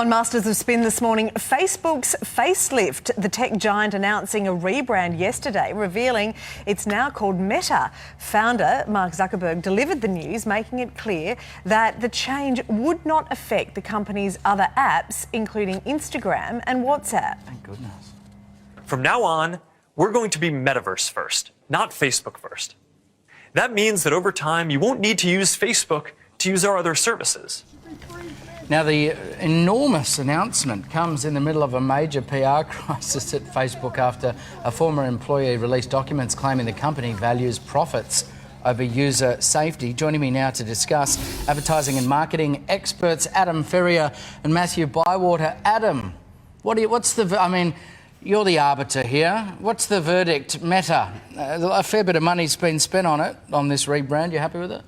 On Masters of Spin this morning, Facebook's facelift, the tech giant announcing a rebrand yesterday, revealing it's now called Meta. Founder Mark Zuckerberg delivered the news, making it clear that the change would not affect the company's other apps, including Instagram and WhatsApp. Thank goodness. From now on, we're going to be metaverse first, not Facebook first. That means that over time, you won't need to use Facebook to use our other services. Now, the enormous announcement comes in the middle of a major PR crisis at Facebook after a former employee released documents claiming the company values profits over user safety. Joining me now to discuss, advertising and marketing experts Adam Ferrier and Matthew Bywater. Adam, you're the arbiter here. What's the verdict? Meta, a fair bit of money's been spent on it, on this rebrand. You happy with it?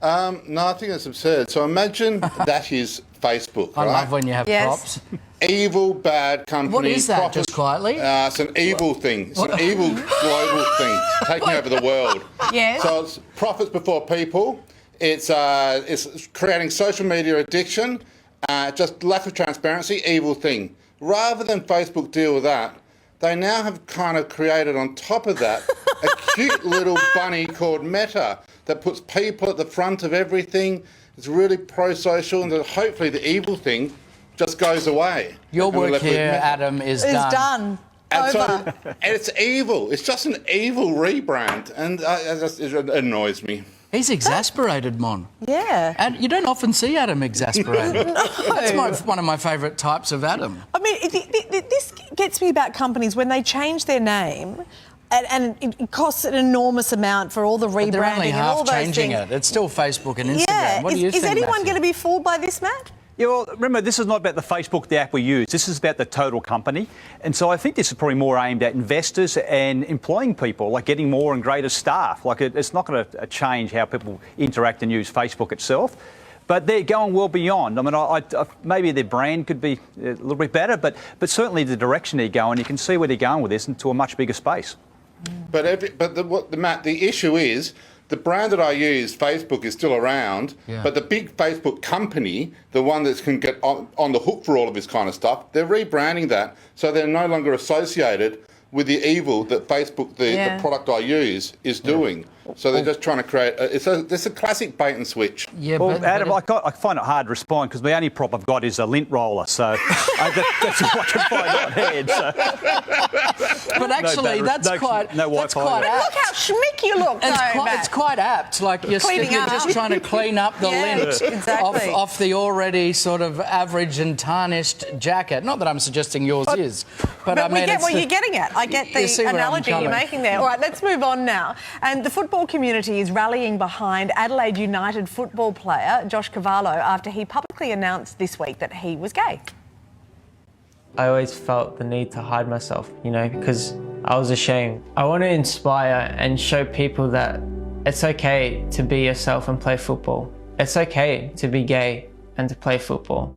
No, I think that's absurd. So imagine that is Facebook, I right? love when you have props. Evil, bad company. What is that, profits, just quietly? It's an evil thing. It's an evil global thing taking over the world. Yes. So it's profits before people. It's creating social media addiction, just lack of transparency, evil thing. Rather than Facebook deal with that, they now have kind of created on top of that a cute little bunny called Meta that puts people at the front of everything. It's really pro-social, and hopefully the evil thing just goes away. Your work here, Adam, is done. It's done. Over. And it's evil. It's just an evil rebrand, and it annoys me. He's exasperated, Mon. Yeah. And you don't often see Adam exasperated. No. That's one of my favourite types of Adam. I mean, this gets me about companies when they change their name. And it costs an enormous amount for all the rebranding They're only and all half those changing things. it. It's still Facebook and Instagram. Yeah. What do you think, Is anyone Matthew? going to be fooled by this, Matt? Yeah, well, remember, this is not about the Facebook, the app we use. This is about the total company. And so I think this is probably more aimed at investors and employing people, like getting more and greater staff. Like it's not going to change how people interact and use Facebook itself. But they're going well beyond. I mean, maybe their brand could be a little bit better, but certainly the direction they're going, you can see where they're going with this into a much bigger space. Matt, the issue is the brand that I use, Facebook, is still around, but the big Facebook company, the one that can get on the hook for all of this kind of stuff, they're rebranding that so they're no longer associated with the evil that Facebook, the product I use, is doing. So they're just trying to create... It's a classic bait and switch. Yeah, well, Adam, I find it hard to respond because the only prop I've got is a lint roller, so that's all I can find on hand. So. But actually, that's quite apt. Look how schmick you look, It's quite apt. Like you're just trying to clean up the lint off the already sort of average and tarnished jacket. Not that I'm suggesting yours is. But I mean, we get what you're getting at. I get the analogy you're making there. All right, let's move on now. And the football community is rallying behind Adelaide United football player Josh Cavallo after he publicly announced this week that he was gay. I always felt the need to hide myself, because I was ashamed. I want to inspire and show people that it's okay to be yourself and play football. It's okay to be gay and to play football.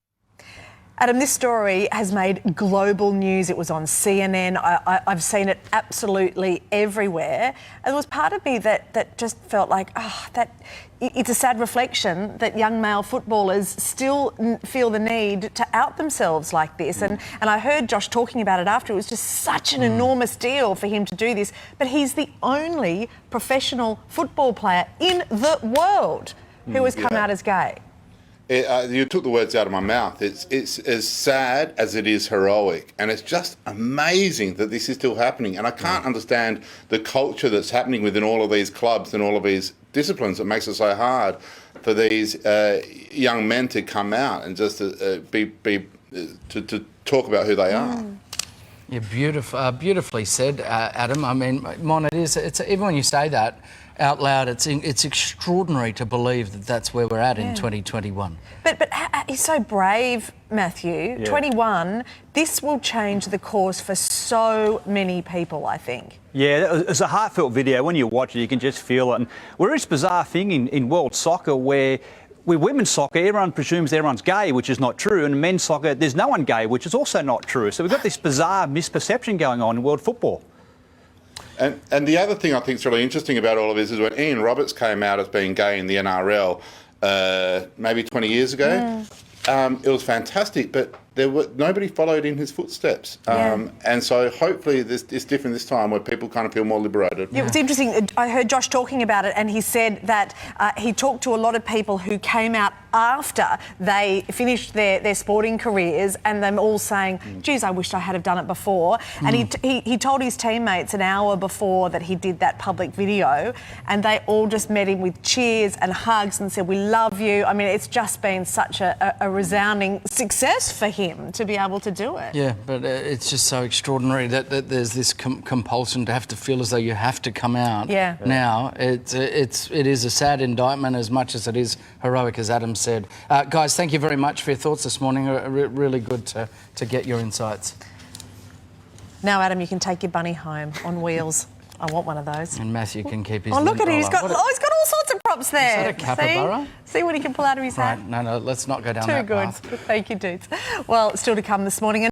Adam, this story has made global news. It was on CNN. I've seen it absolutely everywhere. And there was part of me that just felt like, that it's a sad reflection that young male footballers still feel the need to out themselves like this. And I heard Josh talking about it after. It was just such an enormous deal for him to do this. But he's the only professional football player in the world who has come out as gay. You took the words out of my mouth. It's as sad as it is heroic, and it's just amazing that this is still happening. And I can't understand the culture that's happening within all of these clubs and all of these disciplines that makes it so hard for these young men to come out and just to talk about who they are. Yeah, beautifully said, Adam. I mean, Mon, it's even when you say that out loud, it's extraordinary to believe that that's where we're at in 2021. But he's so brave, Matthew. Yeah. 21, this will change the course for so many people, I think. Yeah, it's a heartfelt video. When you watch it, you can just feel it. And we're this bizarre thing in world soccer where with women's soccer, everyone presumes everyone's gay, which is not true. And men's soccer, there's no one gay, which is also not true. So we've got this bizarre misperception going on in world football. And the other thing I think is really interesting about all of this is when Ian Roberts came out as being gay in the NRL maybe 20 years ago, it was fantastic, but nobody followed in his footsteps. Yeah. And so hopefully it's different this time where people kind of feel more liberated. It was interesting. I heard Josh talking about it, and he said that he talked to a lot of people who came out after they finished their sporting careers, and them all saying, geez, I wished I had have done it before. And he told his teammates an hour before that he did that public video, and they all just met him with cheers and hugs and said, we love you. I mean, it's just been such a resounding success for him to be able to do it. Yeah, but it's just so extraordinary that there's this compulsion to have to feel as though you have to come out. Yeah. Now, it is a sad indictment as much as it is heroic, as Adam said. Guys, thank you very much for your thoughts this morning. Really good to get your insights. Now, Adam, you can take your bunny home on wheels. I want one of those. And Matthew can keep his... Oh, look at him. He's got roller. all sorts of props there. Is that a capybara? See what he can pull out of his hat? Right, no, let's not go down Too that good. path. Thank you, dudes. Well, still to come this morning.